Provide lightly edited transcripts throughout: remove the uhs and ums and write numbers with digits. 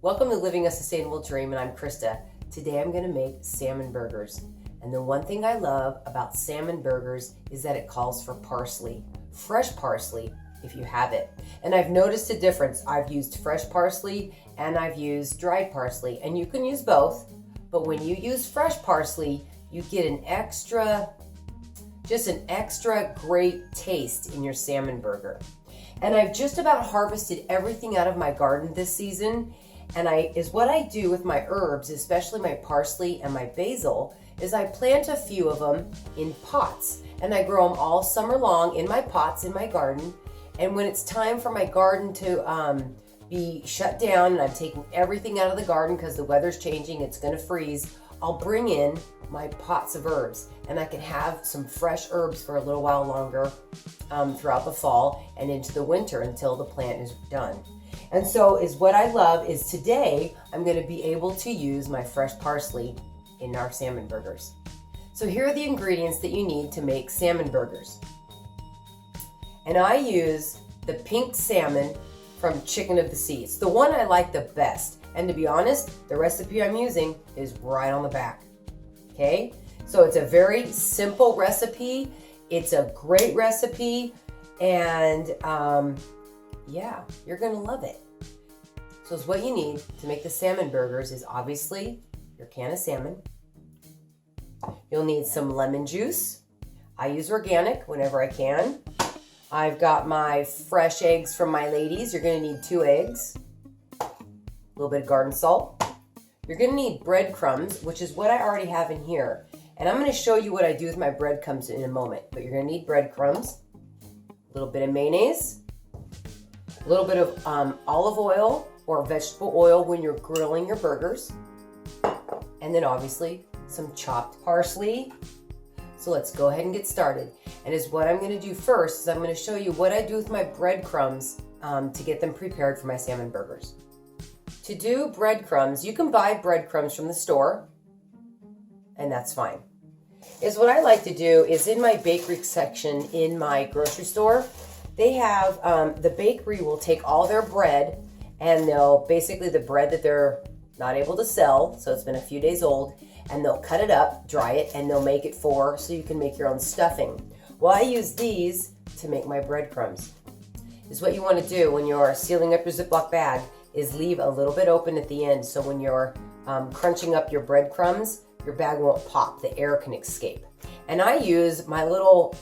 Welcome to Living a Sustainable Dream, and I'm Krista. Today I'm going to make salmon burgers. And the one thing I love about salmon burgers is that it calls for parsley. Fresh parsley, if you have it. And I've noticed a difference. I've used fresh parsley and I've used dried parsley. And you can use both, but when you use fresh parsley, you get an extra great taste in your salmon burger. And I've just about harvested everything out of my garden this season. And what I do with my herbs, especially my parsley and my basil, is I plant a few of them in pots. And I grow them all summer long in my pots in my garden. And when it's time for my garden to be shut down and I'm taking everything out of the garden because the weather's changing, it's gonna freeze, I'll bring in my pots of herbs. And I can have some fresh herbs for a little while longer throughout the fall and into the winter until the plant is done. And so what I love is today I'm going to be able to use my fresh parsley in our salmon burgers. So here are the ingredients that you need to make salmon burgers. And I use the pink salmon from Chicken of the Sea. It's the one I like the best. And to be honest, the recipe I'm using is right on the back. Okay? So it's a very simple recipe. It's a great recipe. And yeah, you're gonna love it. So what you need to make the salmon burgers is obviously your can of salmon. You'll need some lemon juice. I use organic whenever I can. I've got my fresh eggs from my ladies. You're gonna need 2 eggs. A little bit of garden salt. You're gonna need breadcrumbs, which is what I already have in here. And I'm gonna show you what I do with my breadcrumbs in a moment. But you're gonna need breadcrumbs, a little bit of mayonnaise, a little bit of olive oil or vegetable oil when you're grilling your burgers. And then obviously some chopped parsley. So let's go ahead and get started. And what I'm gonna do first is I'm gonna show you what I do with my breadcrumbs to get them prepared for my salmon burgers. To do breadcrumbs, you can buy breadcrumbs from the store, and that's fine. What I like to do is in my bakery section in my grocery store, they have, the bakery will take all their bread and basically the bread that they're not able to sell, so it's been a few days old, and they'll cut it up, dry it, and they'll make it so you can make your own stuffing. Well, I use these to make my breadcrumbs. What you want to do when you're sealing up your Ziploc bag is leave a little bit open at the end so when you're crunching up your breadcrumbs, your bag won't pop, the air can escape. And I use my little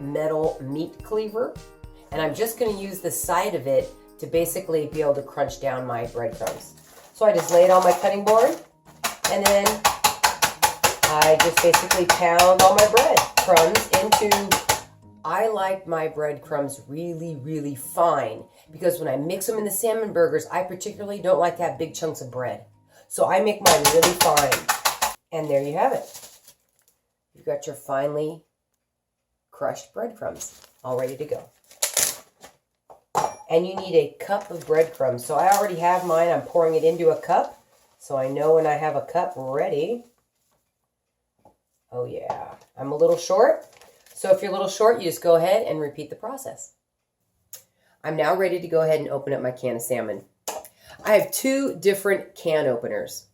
metal meat cleaver, and I'm just gonna use the side of it to basically be able to crunch down my breadcrumbs. So I just lay it on my cutting board, and then I just basically pound all my breadcrumbs I like my breadcrumbs really, really fine, because when I mix them in the salmon burgers, I particularly don't like to have big chunks of bread. So I make mine really fine. And there you have it. You've got your finely crushed breadcrumbs all ready to go. And you need a cup of breadcrumbs. So I already have mine. I'm pouring it into a cup. So I know when I have a cup ready. Oh yeah, I'm a little short. So if you're a little short, you just go ahead and repeat the process. I'm now ready to go ahead and open up my can of salmon. I have 2 different can openers.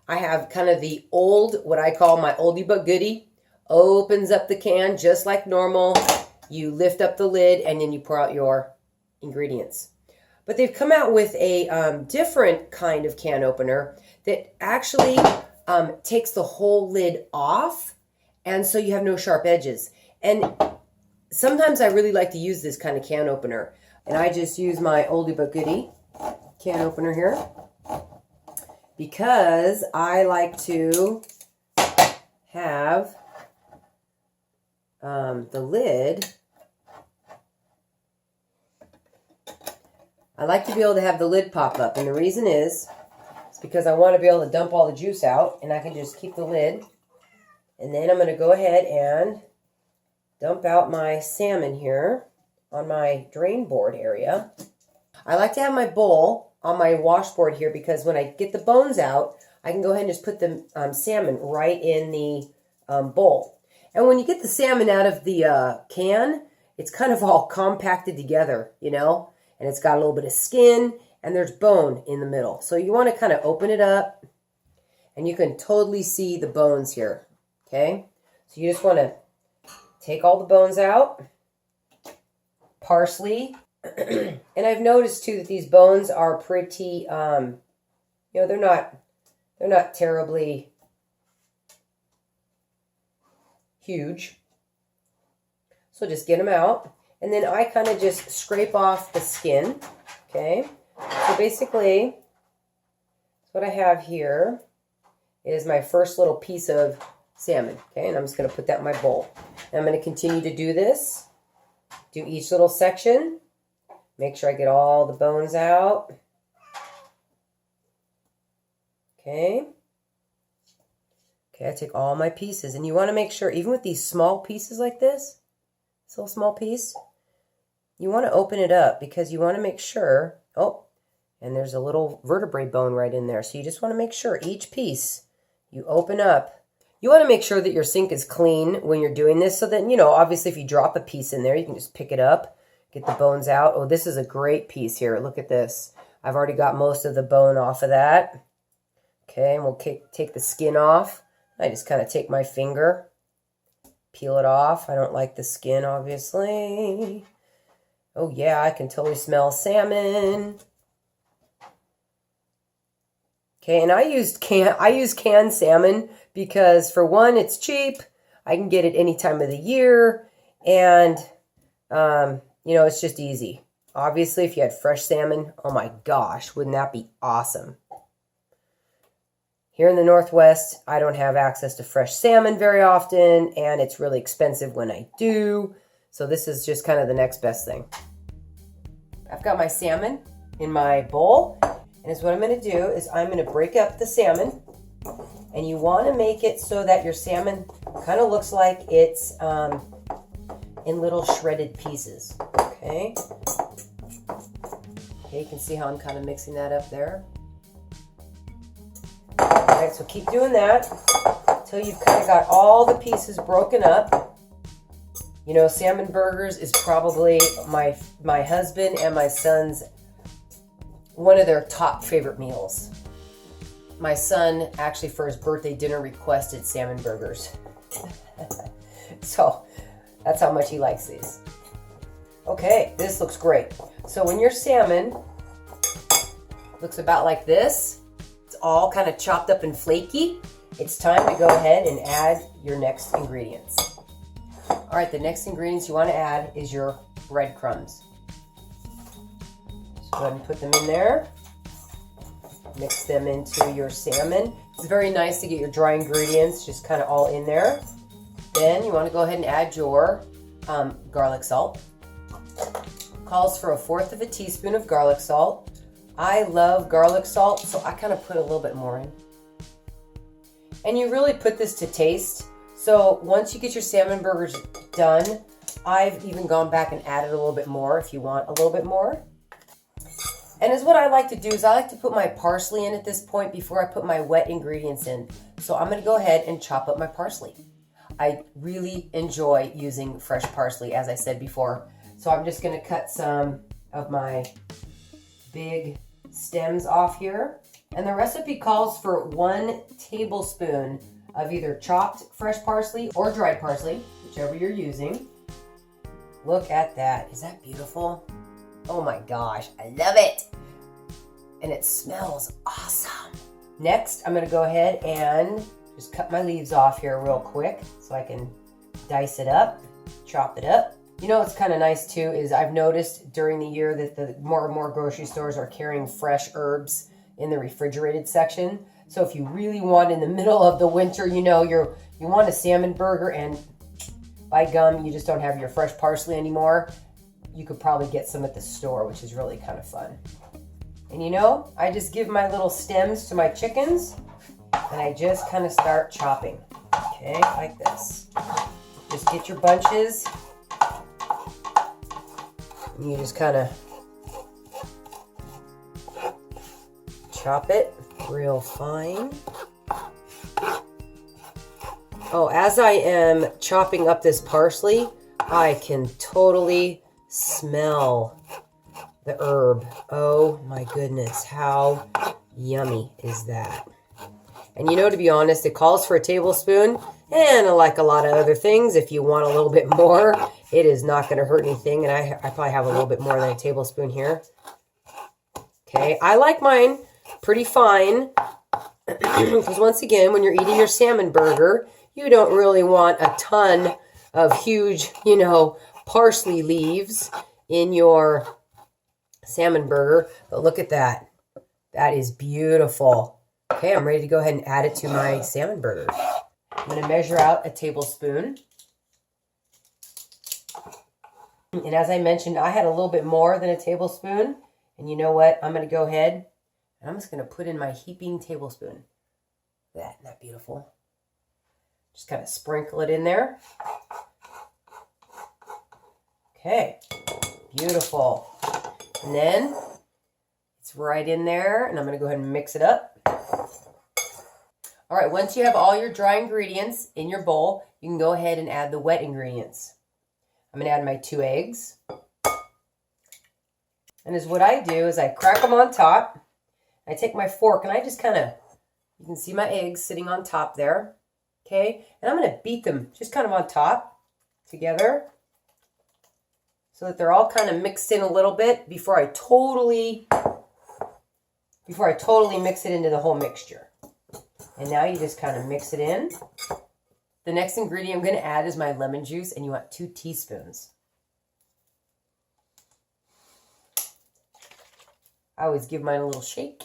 I have kind of the old, what I call my oldie but goodie. Opens up the can just like normal. You lift up the lid and then you pour out your ingredients. But they've come out with a different kind of can opener that actually takes the whole lid off, and so you have no sharp edges. And sometimes I really like to use this kind of can opener, and I just use my oldie but goodie can opener here because I like to have the lid. I like to be able to have the lid pop up, and the reason is because I want to be able to dump all the juice out, and I can just keep the lid. And then I'm going to go ahead and dump out my salmon here on my drain board area. I like to have my bowl on my washboard here because when I get the bones out, I can go ahead and just put the salmon right in the bowl. And when you get the salmon out of the can, it's kind of all compacted together, and it's got a little bit of skin, and there's bone in the middle. So you want to kind of open it up, and you can totally see the bones here, okay? So you just want to take all the bones out. Parsley. And I've noticed too that these bones are pretty, they're not terribly huge. So just get them out. And then I kind of just scrape off the skin, okay? So basically, what I have here is my first little piece of salmon, okay? And I'm just going to put that in my bowl. And I'm going to continue to do this. Do each little section. Make sure I get all the bones out. Okay. Okay, I take all my pieces. And you want to make sure, even with these small pieces like this little small piece, you want to open it up because you want to make sure, and there's a little vertebrae bone right in there. So you just want to make sure each piece you open up. You want to make sure that your sink is clean when you're doing this so that, obviously if you drop a piece in there, you can just pick it up, get the bones out. Oh, this is a great piece here. Look at this. I've already got most of the bone off of that. Okay, and we'll take the skin off. I just kind of take my finger, peel it off. I don't like the skin, obviously. Oh yeah, I can totally smell salmon. Okay, and I use canned salmon because for one, it's cheap. I can get it any time of the year, and it's just easy. Obviously, if you had fresh salmon, oh my gosh, wouldn't that be awesome? Here in the Northwest, I don't have access to fresh salmon very often, and it's really expensive when I do. So this is just kind of the next best thing. I've got my salmon in my bowl, and what I'm going to do is I'm going to break up the salmon, and you want to make it so that your salmon kind of looks like it's in little shredded pieces. Okay. Okay, you can see how I'm kind of mixing that up there. All right, so keep doing that until you've kind of got all the pieces broken up. Salmon burgers is probably my husband and my son's one of their top favorite meals. My son actually for his birthday dinner requested salmon burgers. So that's how much he likes these. Okay, this looks great. So when your salmon looks about like this, it's all kind of chopped up and flaky, it's time to go ahead and add your next ingredients. All right, the next ingredients you want to add is your breadcrumbs. Just go ahead and put them in there. Mix them into your salmon. It's very nice to get your dry ingredients just kind of all in there. Then you want to go ahead and add your garlic salt. Calls for 1/4 teaspoon of garlic salt. I love garlic salt, so I kind of put a little bit more in. And you really put this to taste. So once you get your salmon burgers done, I've even gone back and added a little bit more if you want a little bit more. And what I like to do is I like to put my parsley in at this point before I put my wet ingredients in. So I'm going to go ahead and chop up my parsley. I really enjoy using fresh parsley, as I said before. So I'm just going to cut some of my big stems off here. And the recipe calls for 1 tablespoon of either chopped fresh parsley or dried parsley, whichever you're using. Look at that. Is that beautiful? Oh my gosh, I love it. And it smells awesome. Next, I'm gonna go ahead and just cut my leaves off here real quick so I can dice it up, chop it up. What's kind of nice too is I've noticed during the year that the more and more grocery stores are carrying fresh herbs in the refrigerated section. So if you really want in the middle of the winter, you want a salmon burger and by gum, you just don't have your fresh parsley anymore. You could probably get some at the store, which is really kind of fun. And I just give my little stems to my chickens and I just kind of start chopping. Okay, like this. Just get your bunches. And you just kind of chop it real fine. Oh, as I am chopping up this parsley, I can totally smell the herb. Oh my goodness, how yummy is that? And you know, to be honest, it calls for a tablespoon, and like a lot of other things, if you want a little bit more, it is not going to hurt anything. And I probably have a little bit more than a tablespoon here. Okay, I like mine pretty fine, because once again, when you're eating your salmon burger, you don't really want a ton of huge, you know, parsley leaves in your salmon burger. But look at that. That is beautiful. Okay, I'm ready to go ahead and add it to my salmon burger. I'm going to measure out a tablespoon. And as I mentioned, I had a little bit more than a tablespoon. And you know what? I'm going to go ahead and I'm just going to put in my heaping tablespoon. Isn't that beautiful? Just kind of sprinkle it in there. Okay, beautiful. And then it's right in there, and I'm going to go ahead and mix it up. All right, once you have all your dry ingredients in your bowl, you can go ahead and add the wet ingredients. I'm going to add my 2 eggs. And what I do is I crack them on top. I take my fork and I just kind of, you can see my eggs sitting on top there. Okay, and I'm going to beat them just kind of on top together so that they're all kind of mixed in a little bit before I totally mix it into the whole mixture. And now you just kind of mix it in. The next ingredient I'm going to add is my lemon juice, and you want 2 teaspoons. I always give mine a little shake.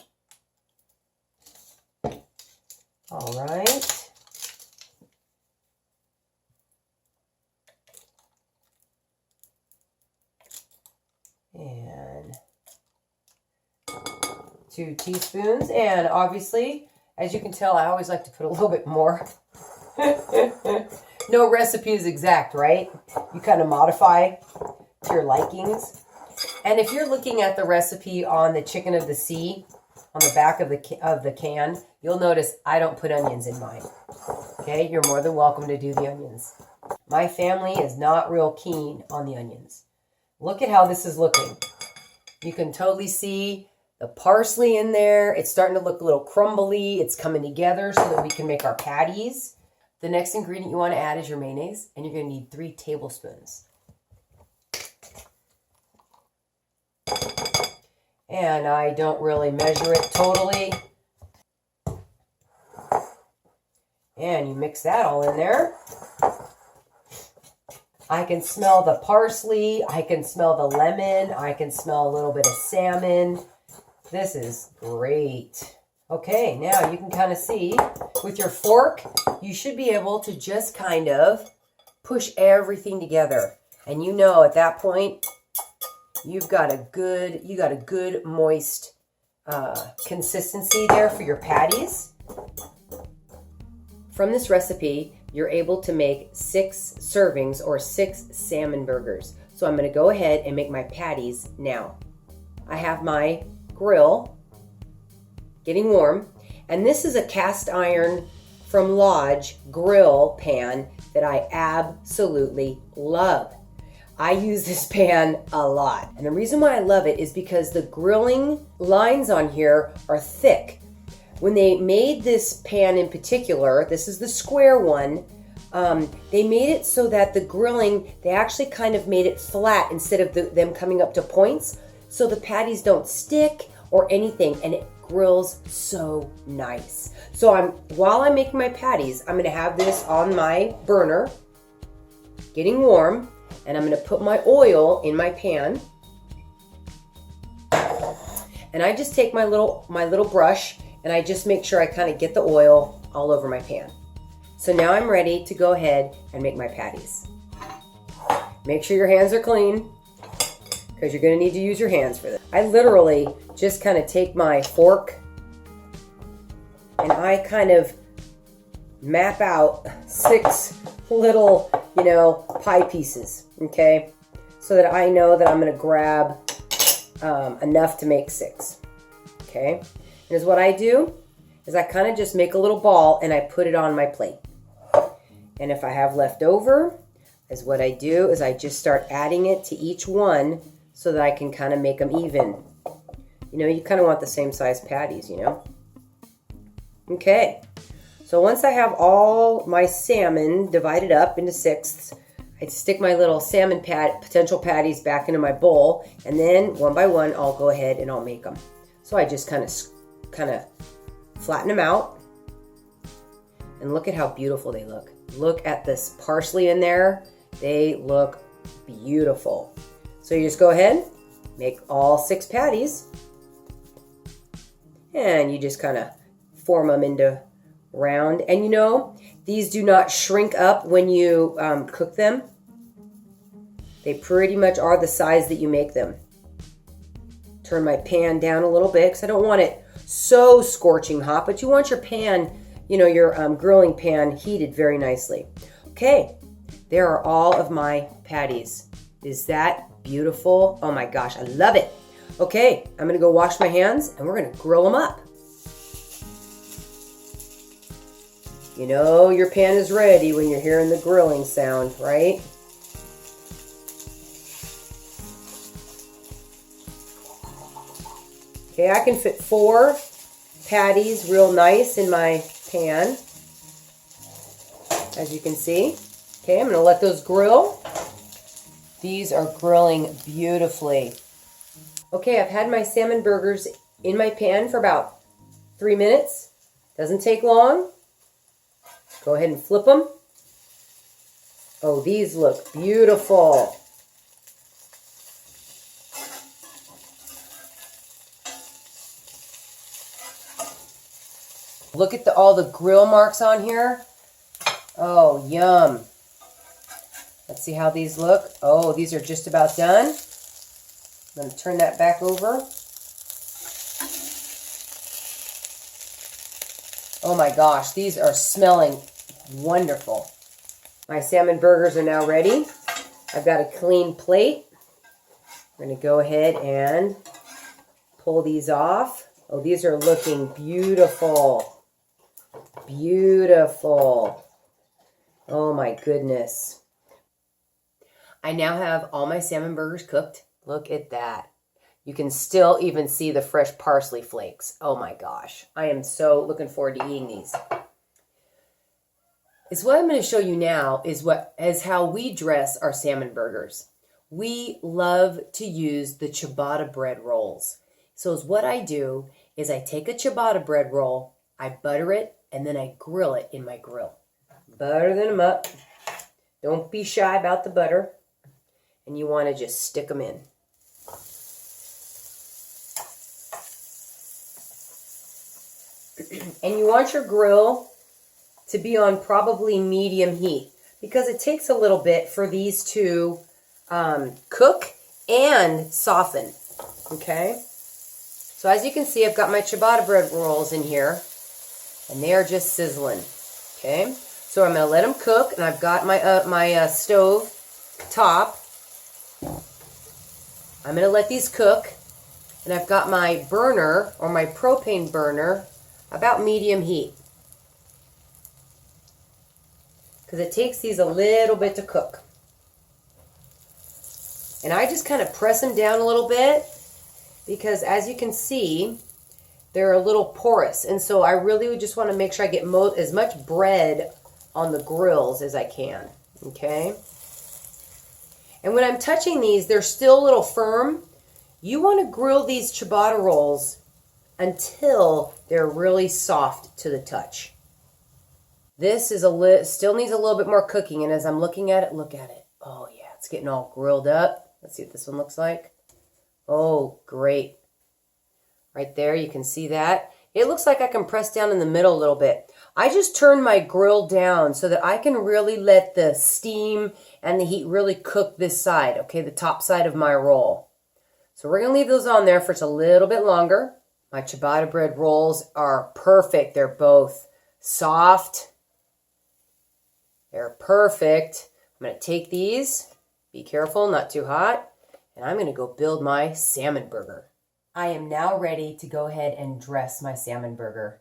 All right. And 2 teaspoons. And obviously, as you can tell, I always like to put a little bit more. No recipe is exact, right? You kind of modify to your likings. And if you're looking at the recipe on the Chicken of the Sea, on the back of the can, you'll notice I don't put onions in mine. Okay, you're more than welcome to do the onions. My family is not real keen on the onions. Look at how this is looking. You can totally see the parsley in there. It's starting to look a little crumbly. It's coming together so that we can make our patties. The next ingredient you want to add is your mayonnaise, and you're going to need 3 tablespoons. And I don't really measure it totally. And you mix that all in there. I can smell the parsley. I can smell the lemon. I can smell a little bit of salmon. This is great. Okay, now you can kind of see with your fork, you should be able to just kind of push everything together. And you know at that point, you got a good moist consistency there for your patties. From this recipe, you're able to make 6 servings or 6 salmon burgers. So I'm going to go ahead and make my patties now. I have my grill getting warm, and this is a cast iron from Lodge grill pan that I absolutely love. I use this pan a lot, and the reason why I love it is because the grilling lines on here are thick. When they made this pan in particular, this is the square one, they made it so that the grilling, they actually kind of made it flat instead of them coming up to points, so the patties don't stick or anything, and it grills so nice. So while I'm making my patties, I'm going to have this on my burner, getting warm, and I'm going to put my oil in my pan. And I just take my little brush, and I just make sure I kind of get the oil all over my pan. So now I'm ready to go ahead and make my patties. Make sure your hands are clean, because you're going to need to use your hands for this. I literally just kind of take my fork and I kind of map out 6 little, pie pieces, okay? So that I know that I'm going to grab enough to make 6, okay? And what I do is I kind of just make a little ball and I put it on my plate. And if I have left over, what I do is I just start adding it to each one so that I can kind of make them even. You know, you kind of want the same size patties, you know. Okay, so once I have all my salmon divided up into sixths, I stick my little salmon potential patties back into my bowl, and then one by one I'll go ahead and I'll make them. So I just kind of flatten them out, and look at how beautiful they look. Look at this parsley in there. They look beautiful. So you just go ahead, make all 6 patties, and you just kind of form them into round. And you know, these do not shrink up when you cook them. They pretty much are the size that you make them. Turn my pan down a little bit because I don't want it so scorching hot, but you want your pan, you know, your grilling pan heated very nicely. Okay, there are all of my patties. Is that beautiful? Oh my gosh, I love it. Okay, I'm gonna go wash my hands and we're gonna grill them up. You know your pan is ready when you're hearing the grilling sound, right? Okay, I can fit 4 patties real nice in my pan, as you can see. Okay, I'm gonna let those grill. These are grilling beautifully. Okay, I've had my salmon burgers in my pan for about 3 minutes. Doesn't take long. Go ahead and flip them. Oh, these look beautiful. Look at all the grill marks on here. Oh, yum. Let's see how these look. Oh, these are just about done. I'm going to turn that back over. Oh my gosh, these are smelling wonderful. My salmon burgers are now ready. I've got a clean plate. I'm going to go ahead and pull these off. Oh, these are looking beautiful. Beautiful. Oh my goodness. I now have all my salmon burgers cooked. Look at that. You can still even see the fresh parsley flakes. Oh my gosh. I am so looking forward to eating these. What I'm going to show you now is how we dress our salmon burgers. We love to use the ciabatta bread rolls. So what I do is I take a ciabatta bread roll, I butter it, and then I grill it in my grill. Butter them up. Don't be shy about the butter. And you want to just stick them in. And you want your grill to be on probably medium heat because it takes a little bit for these to cook and soften. Okay? So as you can see, I've got my ciabatta bread rolls in here, and they are just sizzling. Okay? So I'm going to let them cook, and I've got my stove top. I'm going to let these cook, and I've got my burner, or my propane burner, about medium heat. Because it takes these a little bit to cook. And I just kind of press them down a little bit, because as you can see, they're a little porous. And so I really just want to make sure I get as much bread on the grills as I can. Okay? And when I'm touching these, they're still a little firm. You want to grill these ciabatta rolls until they're really soft to the touch. This is still needs a little bit more cooking, and as I'm looking at it, look at it. Oh yeah, it's getting all grilled up. Let's see what this one looks like. Oh, great. Right there, you can see that. It looks like I can press down in the middle a little bit. I just turn my grill down so that I can really let the steam and the heat really cook this side, okay, the top side of my roll. So we're going to leave those on there for just a little bit longer. My ciabatta bread rolls are perfect. They're both soft. They're perfect. I'm going to take these. Be careful, not too hot. And I'm going to go build my salmon burger. I am now ready to go ahead and dress my salmon burger.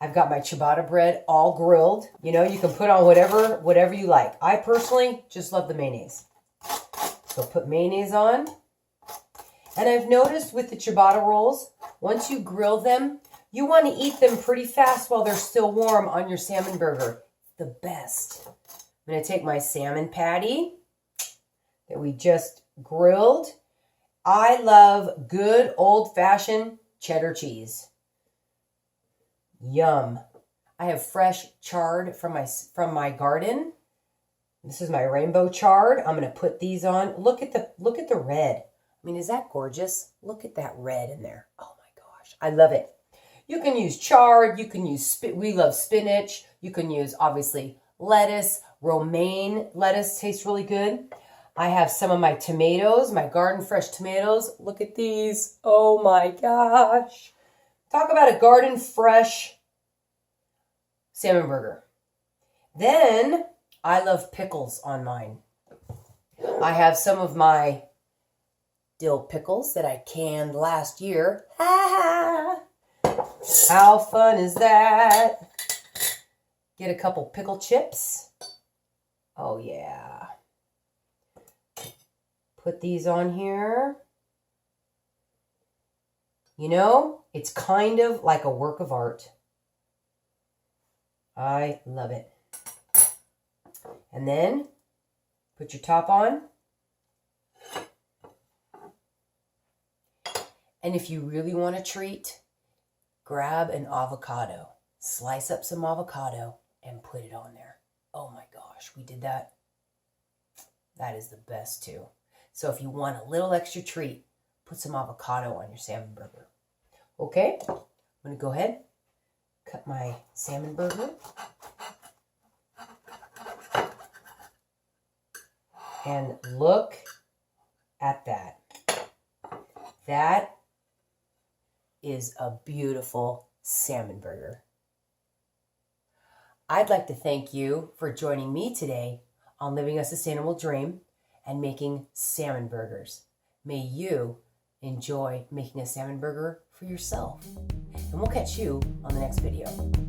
I've got my ciabatta bread all grilled. You know, you can put on whatever you like. I personally just love the mayonnaise. So put mayonnaise on. And I've noticed with the ciabatta rolls, once you grill them, you want to eat them pretty fast while they're still warm on your salmon burger. The best. I'm going to take my salmon patty that we just grilled. I love good old-fashioned cheddar cheese. Yum. I have fresh chard from my garden. This is my rainbow chard. I'm going to put these on. Look at the red. I mean, is that gorgeous? Look at that red in there. Oh my gosh. I love it. You can use chard. You can use, we love spinach. You can use, obviously, lettuce. Romaine lettuce tastes really good. I have some of my tomatoes, my garden fresh tomatoes. Look at these. Oh my gosh. Talk about a garden fresh salmon burger. Then I love pickles on mine. I have some of my dill pickles that I canned last year. How fun is that? Get a couple pickle chips. Oh yeah. Put these on here. You know, it's kind of like a work of art. I love it. And then put your top on. And if you really want a treat, grab an avocado. Slice up some avocado and put it on there. Oh my gosh, we did that. That is the best too. So if you want a little extra treat, put some avocado on your salmon burger. Okay, I'm going to go ahead, cut my salmon burger. And look at that. That is a beautiful salmon burger. I'd like to thank you for joining me today on Living a Sustainable Dream and making salmon burgers. May you enjoy making a salmon burger for yourself. And we'll catch you on the next video.